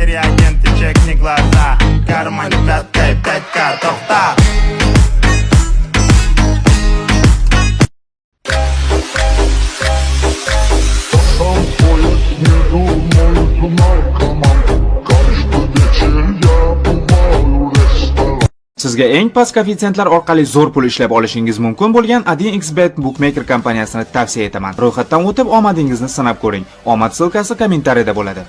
Реагенты, чекни глаза. Кармане пяткой 5К, тоқта. Sizga eng past koeffitsiyentlar orqali zo'r pul ishlab olishingiz mumkin bo'lgan AdinXBet Bookmaker kompaniyasini tavsiya etaman. Ro'yxatdan o'tib omadingizni sinab ko'ring. Omad silkasi kommentariyada bo'ladi.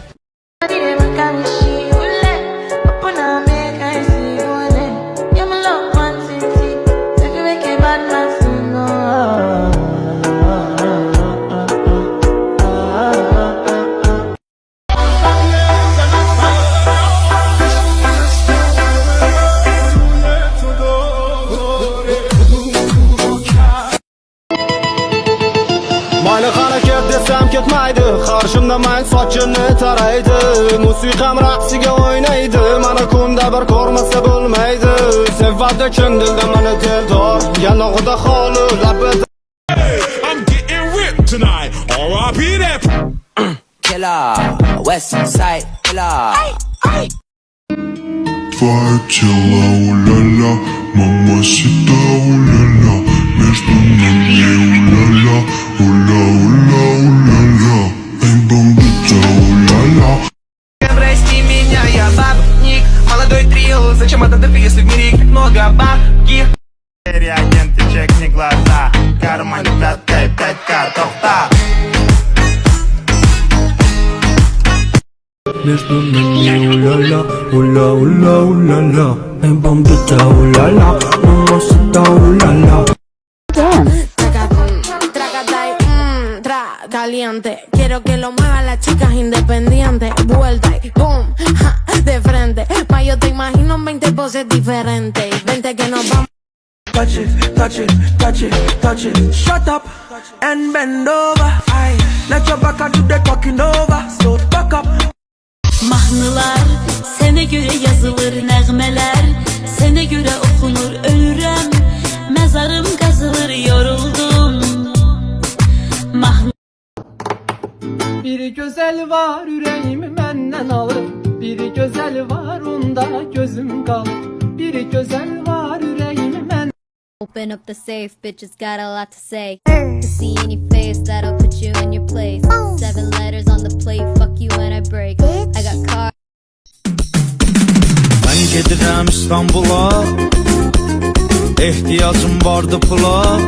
Mayli harakat desam ketmaydi, qarshimda mang sochini taraydi. Musiqam raqsiga o'ynaydi, mana kunda bir ko'rmasa bo'lmaydi. Sevadi chin dilda meni dildor, yanog'ida holi labida. I'm getting ripped tonight. R.I.P. that Killer, West Side Killer. Фатила, уля-ля, мамасита, уля-ля, между нами, уля-ля, уля-уля, уля-ля, эй, бомбита, уля-ля. Прости меня, я бабник, молодой трио. Зачем это ты, если в мире их много бабки? Реагенты, чекни глаза. Кармане пяткой 5К, тоқта. Между нами уля-ля, уля-уля, уля-ля, эй, бомбита, уля-ля, мамасита, уля-ля. Caliente, quiero que lo muevan las chicas independientes. Vuelta y boom, ja, de frente. Ma yo te imagino en 20 poses diferentes. Vente que nos vamos. Touch it, touch it, touch it, touch it. Shut up and bend over. Aye. Let your back do the talking over. So back up. Mahnılar sene göre yazılır, nəğmələr sene göre okunur. Ölürəm, mezarım kazılır, yoruldum. Bir güzel var yüreğimi benden alır. Bir güzel var onda gözüm kalır. Bir güzel var yüreğimi benden. Open up the safe, bitches got a lot to say. To see any face that'll put you in your place. 7 letters on the plate, fuck you when I break. I got car. Ben gedirəm İstanbul'a, ehtiyacım vardı pula.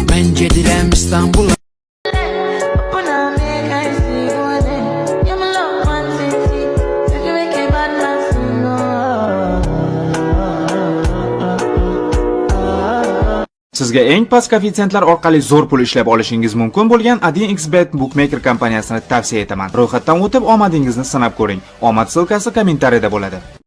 Ben gedirəm İstanbul'a. Sizga eng past koeffitsiyentlar orqali zo'r pul ishlab olishingiz mumkin bo'lgan AdinXBet Bookmaker kompaniyasini tavsiya etaman. Ro'yxatdan o'tib omadingizni sinab ko'ring. Omad silkasi kommentariyada bo'ladi.